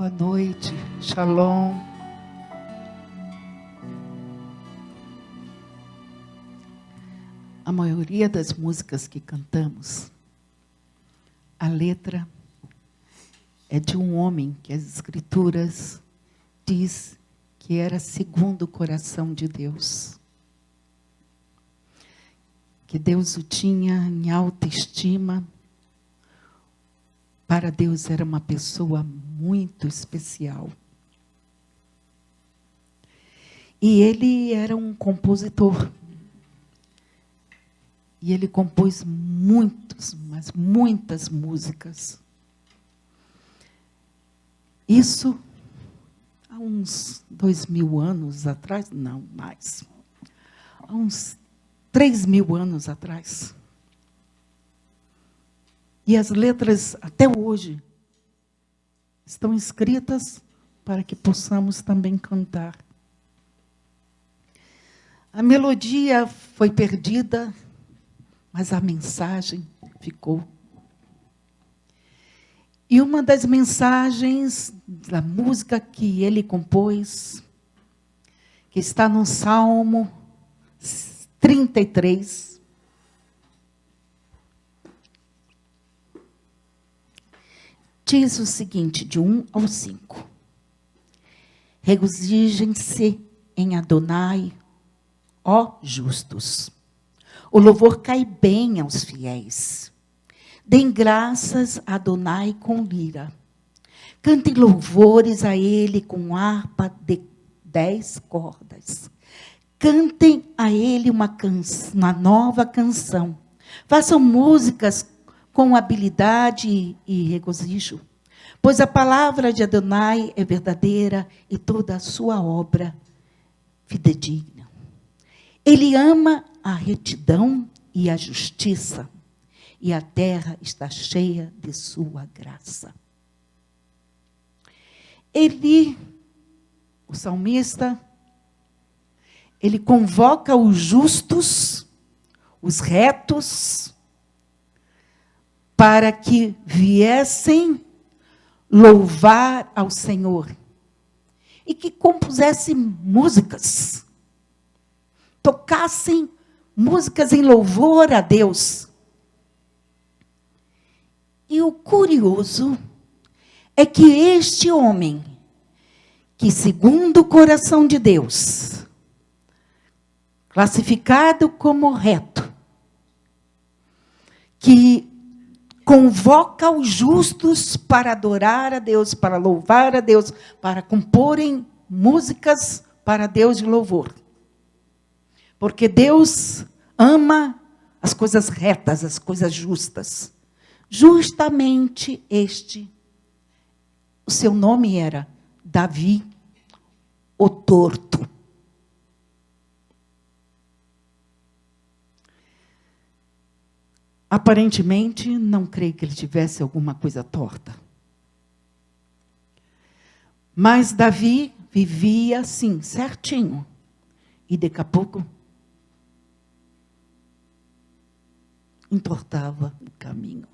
Boa noite, Shalom. A maioria das músicas que cantamos, a letra é de um homem que as Escrituras diz que era segundo o coração de Deus. Que Deus o tinha em alta estima. Para Deus era uma pessoa muito especial. E ele era um compositor. E ele compôs mas muitas músicas. Isso há uns 2000 anos atrás, não mais. Há uns 3000 anos atrás. E as letras, até hoje, estão escritas para que possamos também cantar. A melodia foi perdida, mas a mensagem ficou. E uma das mensagens da música que ele compôs, que está no Salmo 33, diz o seguinte, de 1 ao 5. Regozijem-se em Adonai, ó justos. O louvor cai bem aos fiéis. Deem graças a Adonai com lira. Cantem louvores a ele com harpa de 10 cordas. Cantem a ele uma nova canção. Façam músicas com habilidade e regozijo, pois a palavra de Adonai é verdadeira e toda a sua obra fidedigna. Ele ama a retidão e a justiça, e a terra está cheia de sua graça. O salmista, ele convoca os justos, os retos, para que viessem louvar ao Senhor. E que compusessem músicas. Tocassem músicas em louvor a Deus. E o curioso é que este homem, que segundo o coração de Deus, classificado como reto, que convoca os justos para adorar a Deus, para louvar a Deus, para comporem músicas para Deus de louvor. Porque Deus ama as coisas retas, as coisas justas. Justamente o seu nome era Davi, o torto. Aparentemente, não creio que ele tivesse alguma coisa torta. Mas Davi vivia assim, certinho. E daqui a pouco, entortava o caminho.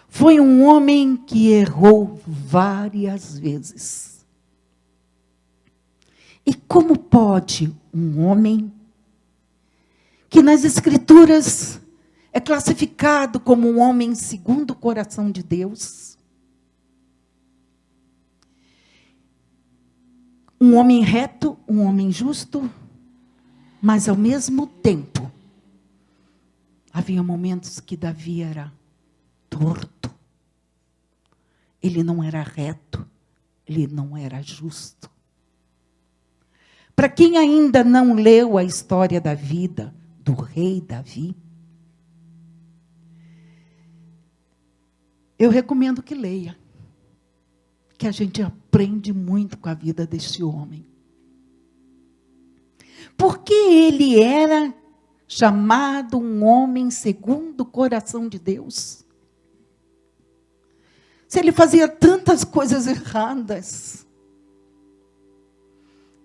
Foi um homem que errou várias vezes. E como pode um homem que nas Escrituras é classificado como um homem segundo o coração de Deus, um homem reto, um homem justo, mas ao mesmo tempo, havia momentos que Davi era torto, ele não era reto, ele não era justo. Para quem ainda não leu a história da vida do rei Davi, eu recomendo que leia, que a gente aprende muito com a vida deste homem. Porque ele era chamado um homem segundo o coração de Deus. Se ele fazia tantas coisas erradas,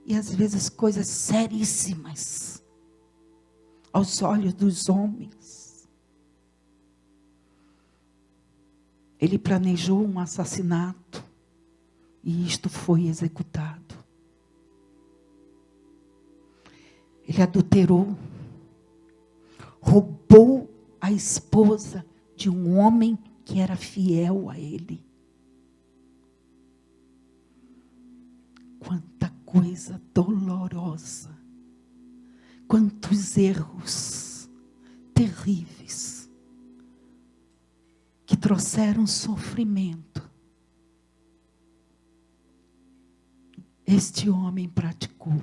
e às vezes coisas seríssimas, aos olhos dos homens, Ele planejou um assassinato e isto foi executado. Ele adulterou, roubou a esposa de um homem que era fiel a ele. Quanta coisa dolorosa, quantos erros terríveis que trouxeram sofrimento. Este homem praticou.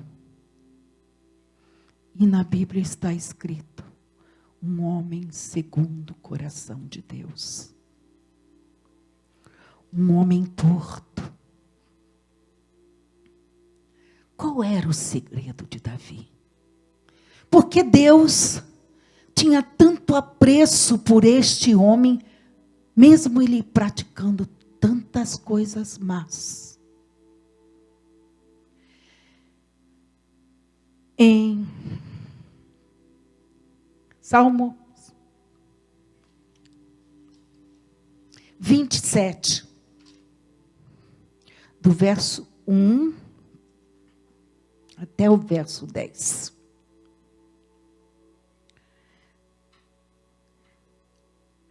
E na Bíblia está escrito, um homem segundo o coração de Deus. Um homem torto. Qual era o segredo de Davi? Porque Deus tinha tanto apreço por este homem, mesmo ele praticando tantas coisas más. Em Salmo 27, do verso 1 até o verso 10.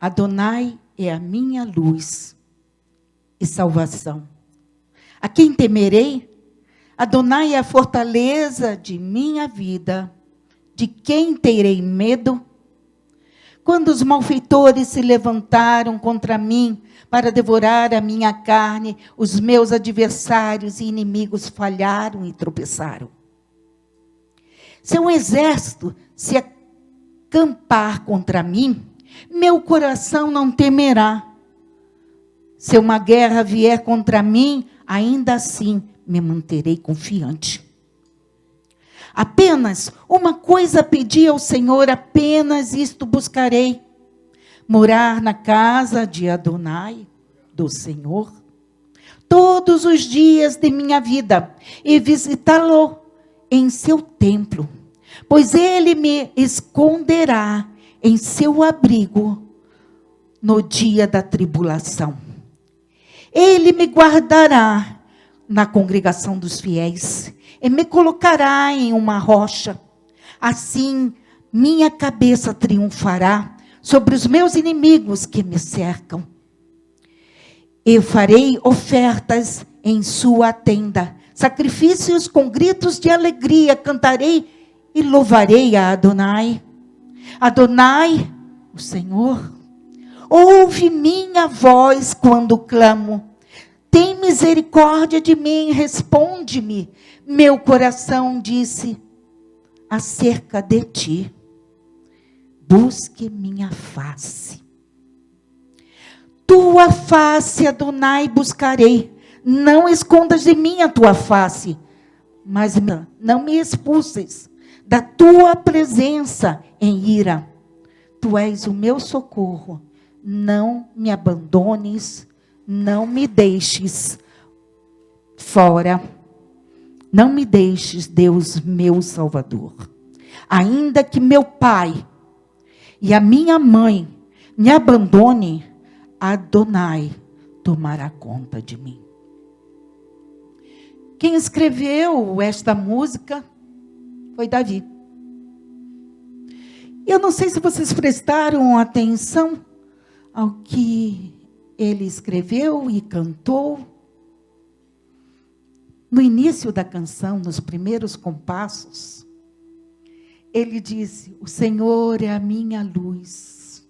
Adonai é a minha luz e salvação. A quem temerei? Adonai é a fortaleza de minha vida. De quem terei medo? Quando os malfeitores se levantaram contra mim para devorar a minha carne, os meus adversários e inimigos falharam e tropeçaram. Se um exército se acampar contra mim, meu coração não temerá. Se uma guerra vier contra mim, ainda assim me manterei confiante. Apenas uma coisa pedi ao Senhor, apenas isto buscarei: morar na casa de Adonai, do Senhor, todos os dias de minha vida, e visitá-lo em seu templo, pois ele me esconderá em seu abrigo no dia da tribulação. Ele me guardará na congregação dos fiéis e me colocará em uma rocha. Assim, minha cabeça triunfará sobre os meus inimigos que me cercam. Eu farei ofertas em sua tenda, sacrifícios com gritos de alegria, cantarei e louvarei a Adonai. Adonai, o Senhor, ouve minha voz quando clamo. Tem misericórdia de mim, responde-me. Meu coração disse acerca de ti: busque minha face. Tua face, Adonai, buscarei. Não escondas de mim a tua face, mas não me expulses da tua presença em ira. Tu és o meu socorro. Não me abandones, não me deixes fora. Não me deixes, Deus meu Salvador. Ainda que meu pai e a minha mãe me abandone, Adonai tomará conta de mim. Quem escreveu esta música foi Davi. Eu não sei se vocês prestaram atenção ao que ele escreveu e cantou. No início da canção, nos primeiros compassos, ele disse: o Senhor é a minha luz,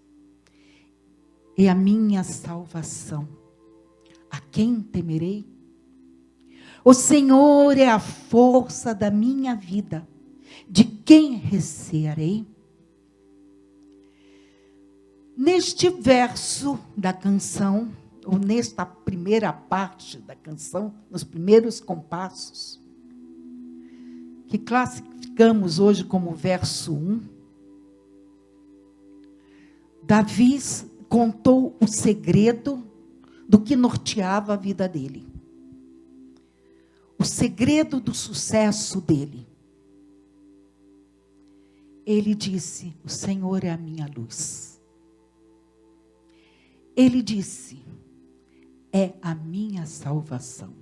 é a minha salvação. A quem temerei? O Senhor é a força da minha vida. De quem recearei? Neste verso da canção, ou nesta primeira parte da canção, nos primeiros compassos, que classificamos hoje como verso 1, Davi contou o segredo do que norteava a vida dele. O segredo do sucesso dele. Ele disse: o Senhor é a minha luz. Ele disse: é a minha salvação.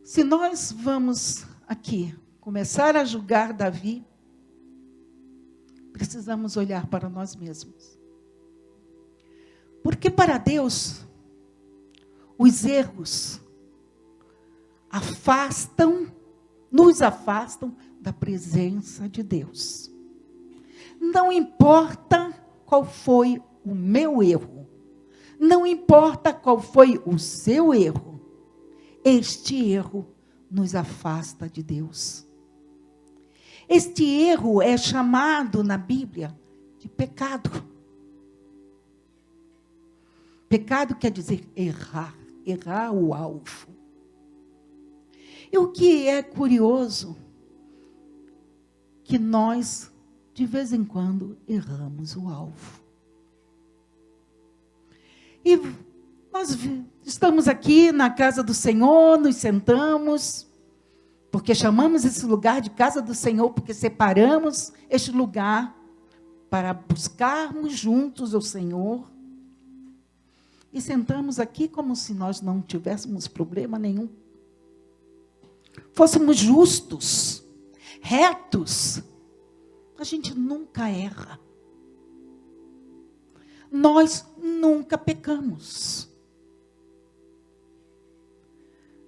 Se nós vamos aqui começar a julgar Davi, precisamos olhar para nós mesmos. Porque para Deus, os erros nos afastam da presença de Deus. Não importa qual foi o meu erro, não importa qual foi o seu erro, este erro nos afasta de Deus. Este erro é chamado na Bíblia de pecado. Pecado quer dizer errar o alvo. E o que é curioso, que nós, de vez em quando, erramos o alvo. E nós estamos aqui na casa do Senhor, nos sentamos, porque chamamos esse lugar de casa do Senhor, porque separamos este lugar para buscarmos juntos o Senhor. E sentamos aqui como se nós não tivéssemos problema nenhum. Fôssemos justos, retos. A gente nunca erra. Nós nunca pecamos.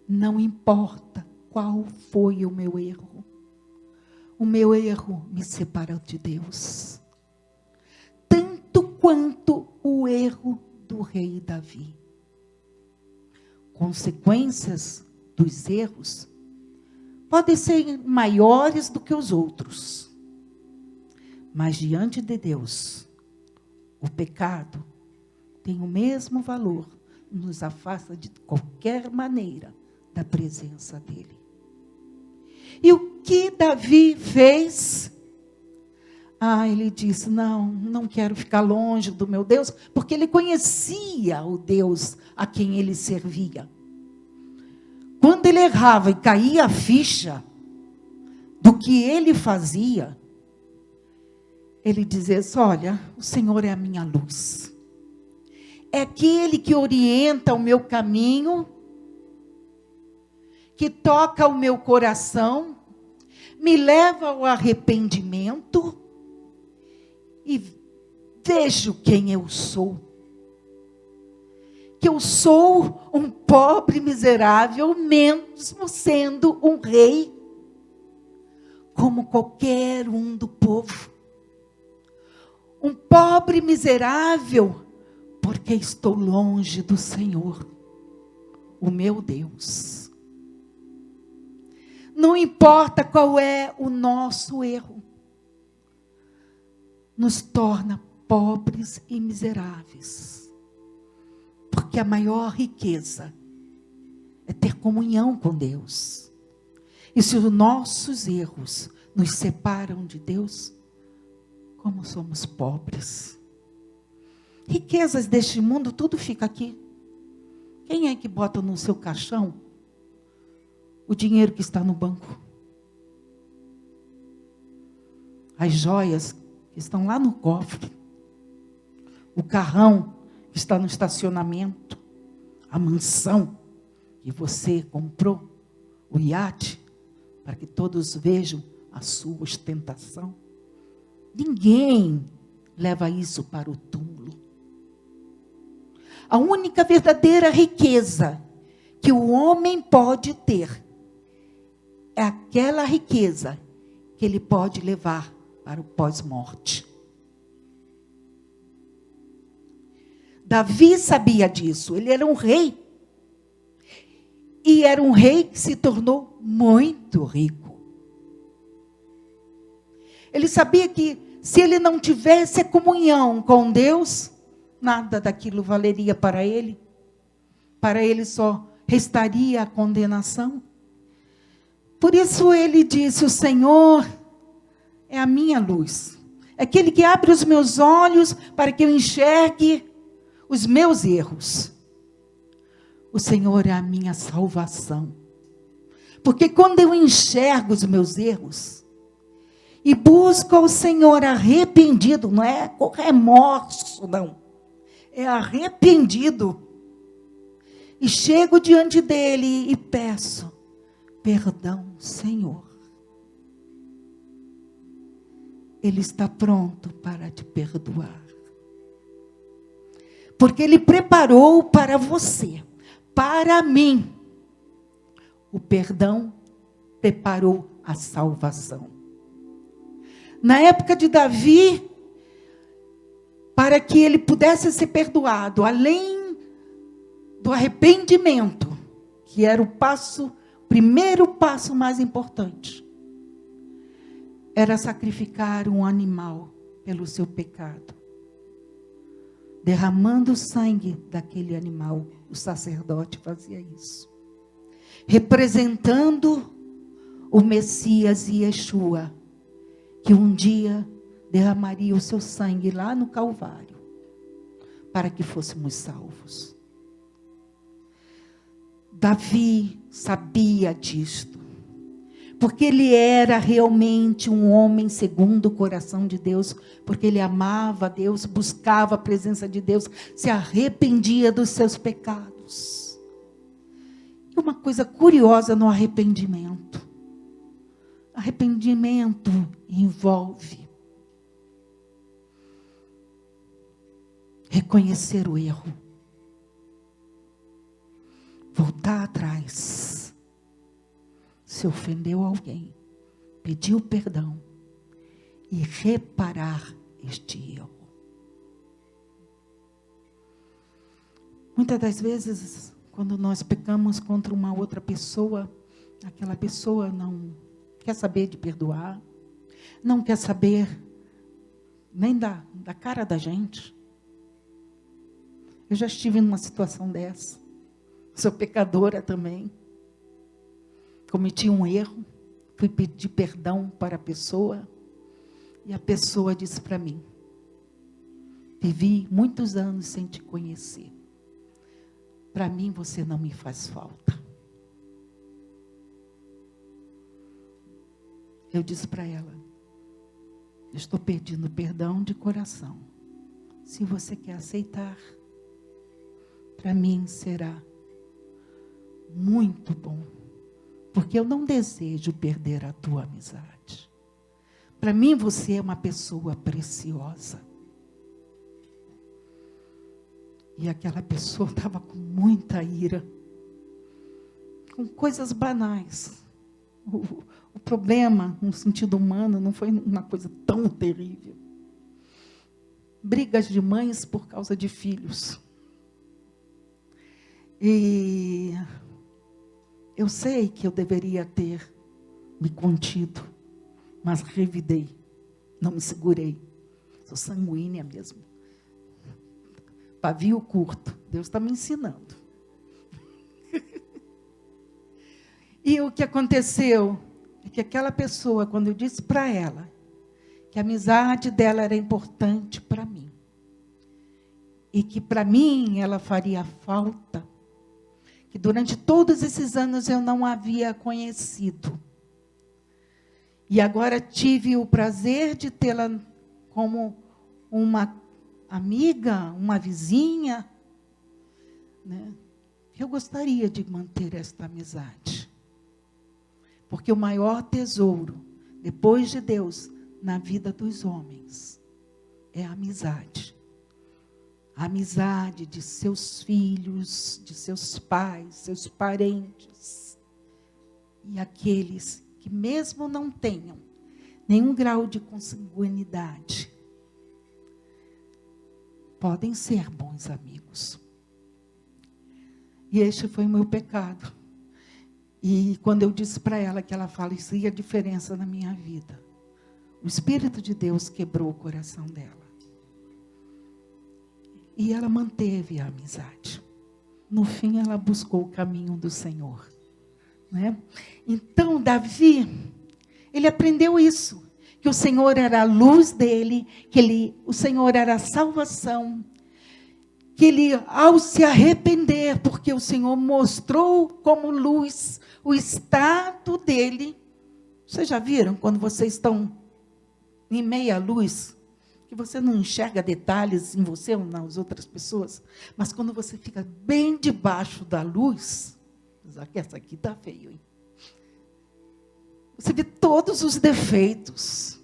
Não importa qual foi o meu erro. O meu erro me separou de Deus. Tanto quanto o erro do rei Davi. Consequências dos erros podem ser maiores do que os outros. Mas diante de Deus, o pecado tem o mesmo valor, nos afasta de qualquer maneira da presença dele. E o que Davi fez? Ele disse, não quero ficar longe do meu Deus, porque ele conhecia o Deus a quem ele servia. Quando ele errava e caía a ficha do que ele fazia, ele dizia assim, olha, o Senhor é a minha luz. É aquele que orienta o meu caminho, que toca o meu coração, me leva ao arrependimento e vejo quem eu sou. Que eu sou um pobre miserável, mesmo sendo um rei, como qualquer um do povo. Um pobre miserável, porque estou longe do Senhor, o meu Deus. Não importa qual é o nosso erro, nos torna pobres e miseráveis. Porque a maior riqueza é ter comunhão com Deus. E se os nossos erros nos separam de Deus, como somos pobres. Riquezas deste mundo, tudo fica aqui. Quem é que bota no seu caixão o dinheiro que está no banco? As joias que estão lá no cofre. O carrão que está no estacionamento. A mansão que você comprou. O iate, para que todos vejam a sua ostentação. Ninguém leva isso para o túmulo. A única verdadeira riqueza que o homem pode ter é aquela riqueza que ele pode levar para o pós-morte. Davi sabia disso. Ele era um rei. E era um rei que se tornou muito rico. Ele sabia que se ele não tivesse a comunhão com Deus, nada daquilo valeria para ele. Para ele só restaria a condenação. Por isso ele disse, o Senhor é a minha luz. É aquele que abre os meus olhos para que eu enxergue os meus erros. O Senhor é a minha salvação. Porque quando eu enxergo os meus erros e busco ao Senhor arrependido, não é com remorso, não. é arrependido. E chego diante dele e peço perdão, Senhor. Ele está pronto para te perdoar. Porque Ele preparou para você, para mim, o perdão, preparou a salvação. Na época de Davi, para que ele pudesse ser perdoado, além do arrependimento, que era o primeiro passo mais importante, era sacrificar um animal pelo seu pecado. Derramando o sangue daquele animal, o sacerdote fazia isso. Representando o Messias Yeshua, que um dia derramaria o seu sangue lá no Calvário, para que fôssemos salvos. Davi sabia disto, porque ele era realmente um homem segundo o coração de Deus, porque ele amava a Deus, buscava a presença de Deus, se arrependia dos seus pecados. E uma coisa curiosa no arrependimento. Arrependimento envolve reconhecer o erro, voltar atrás, se ofendeu alguém, pediu perdão e reparar este erro. Muitas das vezes, quando nós pecamos contra uma outra pessoa, aquela pessoa não quer saber de perdoar, não quer saber nem da cara da gente. Eu já estive numa situação dessa. Sou pecadora também. Cometi um erro, fui pedir perdão para a pessoa, e a pessoa disse para mim: vivi muitos anos sem te conhecer. Para mim você não me faz falta. Eu disse para ela: estou pedindo perdão de coração. Se você quer aceitar, para mim será muito bom. Porque eu não desejo perder a tua amizade. Para mim você é uma pessoa preciosa. E aquela pessoa estava com muita ira. Com coisas banais. O problema, no sentido humano, não foi uma coisa tão terrível. Brigas de mães por causa de filhos. E eu sei que eu deveria ter me contido, mas revidei, não me segurei. Sou sanguínea mesmo. Pavio curto, Deus está me ensinando. E o que aconteceu é que aquela pessoa, quando eu disse para ela que a amizade dela era importante para mim, e que para mim ela faria falta, que durante todos esses anos eu não havia conhecido, e agora tive o prazer de tê-la como uma amiga, uma vizinha, né? Eu gostaria de manter esta amizade. Porque o maior tesouro, depois de Deus, na vida dos homens, é a amizade. A amizade de seus filhos, de seus pais, seus parentes. E aqueles que mesmo não tenham nenhum grau de consanguinidade, podem ser bons amigos. E este foi o meu pecado. E quando eu disse para ela que ela fazia diferença na minha vida, o Espírito de Deus quebrou o coração dela. E ela manteve a amizade. No fim, ela buscou o caminho do Senhor. Né? Então, Davi, ele aprendeu isso. Que o Senhor era a luz dele, o Senhor era a salvação. Que ele, ao se arrepender, porque o Senhor mostrou como luz o estado dele. Vocês já viram quando vocês estão em meia luz que você não enxerga detalhes em você ou nas outras pessoas, mas quando você fica bem debaixo da luz, essa aqui está feio, hein? Você vê todos os defeitos.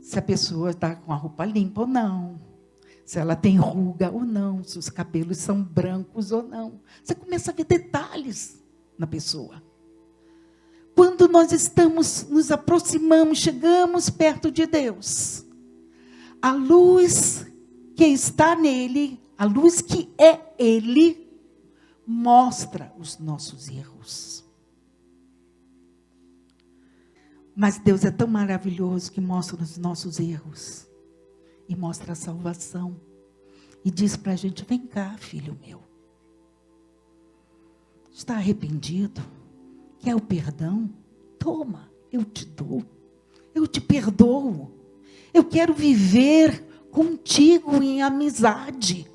Se a pessoa está com a roupa limpa ou não, se ela tem ruga ou não, se os cabelos são brancos ou não. Você começa a ver detalhes na pessoa. Quando nós nos aproximamos, chegamos perto de Deus, a luz que está nele, a luz que é Ele, mostra os nossos erros. Mas Deus é tão maravilhoso que mostra os nossos erros e mostra a salvação. E diz para a gente: vem cá, filho meu. Está arrependido? Quer o perdão? Toma, eu te dou. Eu te perdoo. Eu quero viver contigo em amizade.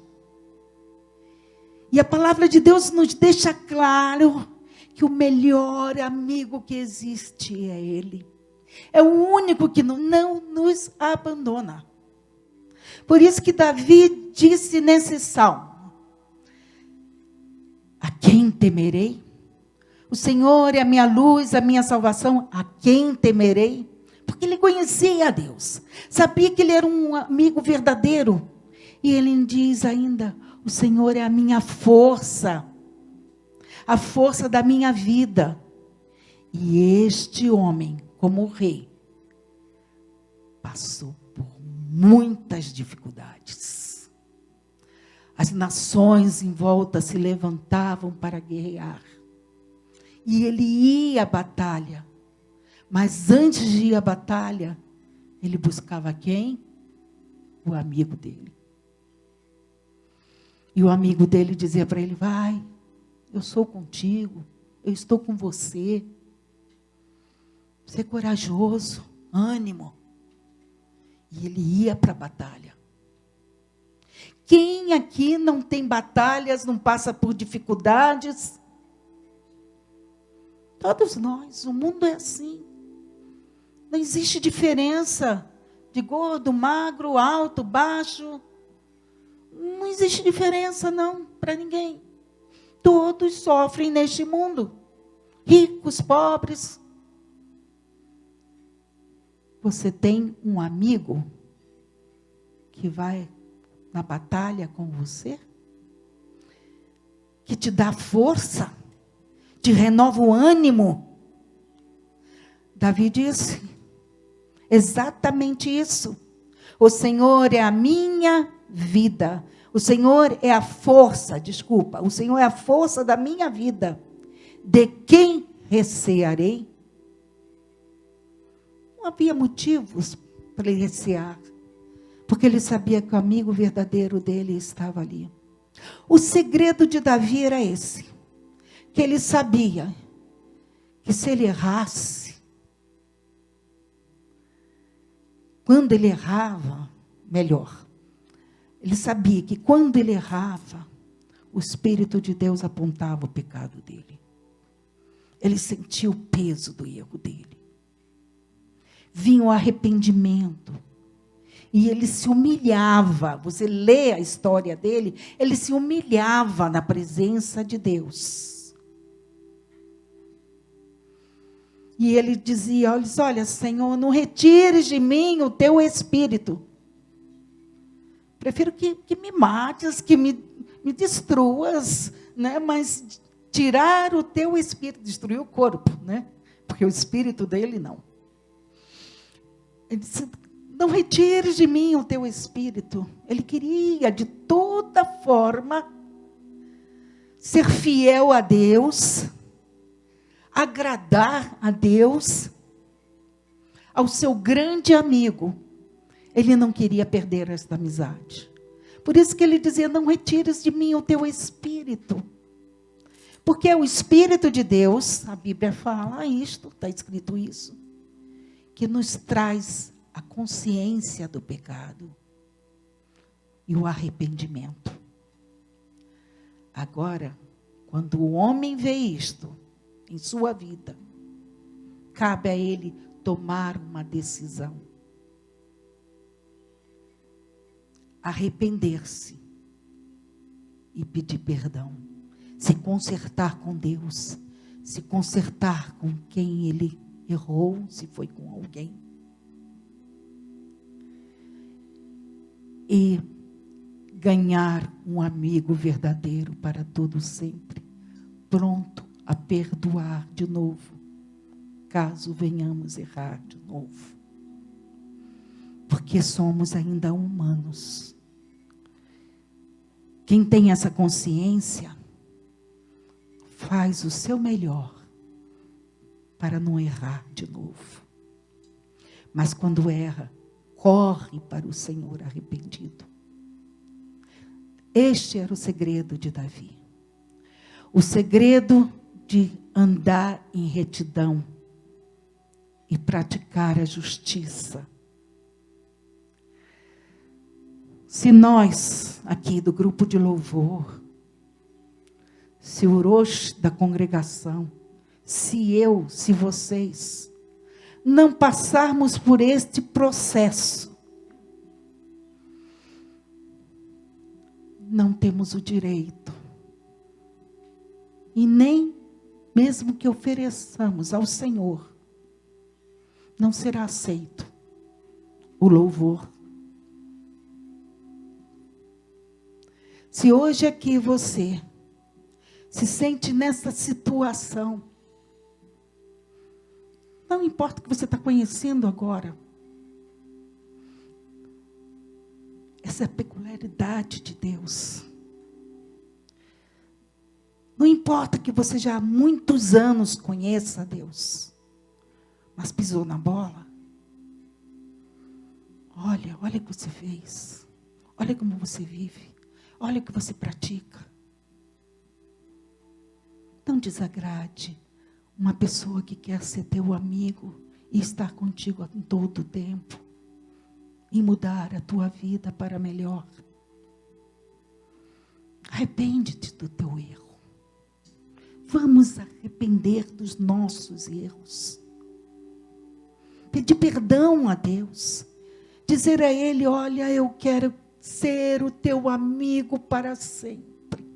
E a palavra de Deus nos deixa claro que o melhor amigo que existe é Ele. É o único que não nos abandona. Por isso que Davi disse nesse salmo: a quem temerei? O Senhor é a minha luz, a minha salvação, a quem temerei? Porque ele conhecia a Deus, sabia que ele era um amigo verdadeiro. E ele diz ainda: o Senhor é a minha força, a força da minha vida. E este homem, como rei, passou por muitas dificuldades. As nações em volta se levantavam para guerrear. E ele ia à batalha. Mas antes de ir à batalha, ele buscava quem? O amigo dele. E o amigo dele dizia para ele: vai, eu sou contigo, eu estou com você. Ser corajoso, ânimo. E ele ia para a batalha. Quem aqui não tem batalhas, não passa por dificuldades? Todos nós, o mundo é assim. Não existe diferença de gordo, magro, alto, baixo. Não existe diferença não, para ninguém. Todos sofrem neste mundo. Ricos, pobres. Você tem um amigo que vai na batalha com você? Que te dá força? Te renova o ânimo? Davi disse exatamente isso. O Senhor é a minha vida. O Senhor é a força, o Senhor é a força da minha vida. De quem recearei? Não havia motivos para ele recear, porque ele sabia que o amigo verdadeiro dele estava ali. O segredo de Davi era esse, que ele sabia que se ele errasse, quando ele errava, melhor, ele sabia que quando ele errava, o Espírito de Deus apontava o pecado dele. Ele sentia o peso do erro dele. Vinha o arrependimento. E ele se humilhava. Você lê a história dele, ele se humilhava na presença de Deus. E ele dizia: olha, Senhor, não retires de mim o teu Espírito. Prefiro que me mates, que me destruas, né? Mas tirar o teu Espírito, destruir o corpo, né? Porque o Espírito dele não. Ele disse: não retires de mim o teu Espírito. Ele queria, de toda forma, ser fiel a Deus, agradar a Deus, ao seu grande amigo. Ele não queria perder esta amizade. Por isso que ele dizia: não retires de mim o teu Espírito. Porque é o Espírito de Deus, a Bíblia fala isto, está escrito isso, que nos traz a consciência do pecado e o arrependimento. Agora, quando o homem vê isto em sua vida, cabe a ele tomar uma decisão. arrepender-se e pedir perdão. Se consertar com Deus, se consertar com quem ele errou, se foi com alguém. E ganhar um amigo verdadeiro para todo sempre, pronto a perdoar de novo, caso venhamos errar de novo. Porque somos ainda humanos. Quem tem essa consciência, faz o seu melhor para não errar de novo. Mas quando erra, corre para o Senhor arrependido. Este era o segredo de Davi. O segredo de andar em retidão e praticar a justiça. Se nós, aqui do grupo de louvor, se o Orochi da congregação, se eu, se vocês, não passarmos por este processo, não temos o direito, e nem mesmo que ofereçamos ao Senhor, não será aceito o louvor. Se hoje aqui você se sente nessa situação, não importa o que você está conhecendo agora, essa é a peculiaridade de Deus. Não importa que você já há muitos anos conheça Deus, mas pisou na bola. Olha o que você fez. Olha como você vive. Olha o que você pratica. Não desagrade uma pessoa que quer ser teu amigo e estar contigo em todo o tempo. E mudar a tua vida para melhor. Arrepende-te do teu erro. Vamos arrepender dos nossos erros. Pedir perdão a Deus. Dizer a Ele, olha, eu quero ser o teu amigo para sempre.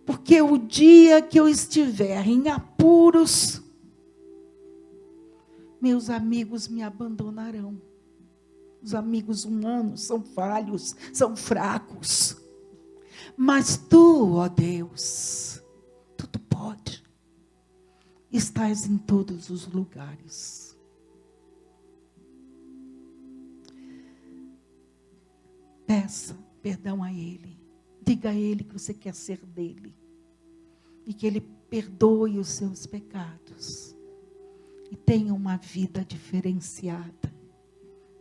Porque o dia que eu estiver em apuros, meus amigos me abandonarão. Os amigos humanos são falhos, são fracos. Mas tu, ó Deus, tu pode. Estás em todos os lugares. Peça perdão a Ele. Diga a Ele que você quer ser dele. E que Ele perdoe os seus pecados. E tenha uma vida diferenciada.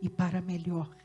E para melhor.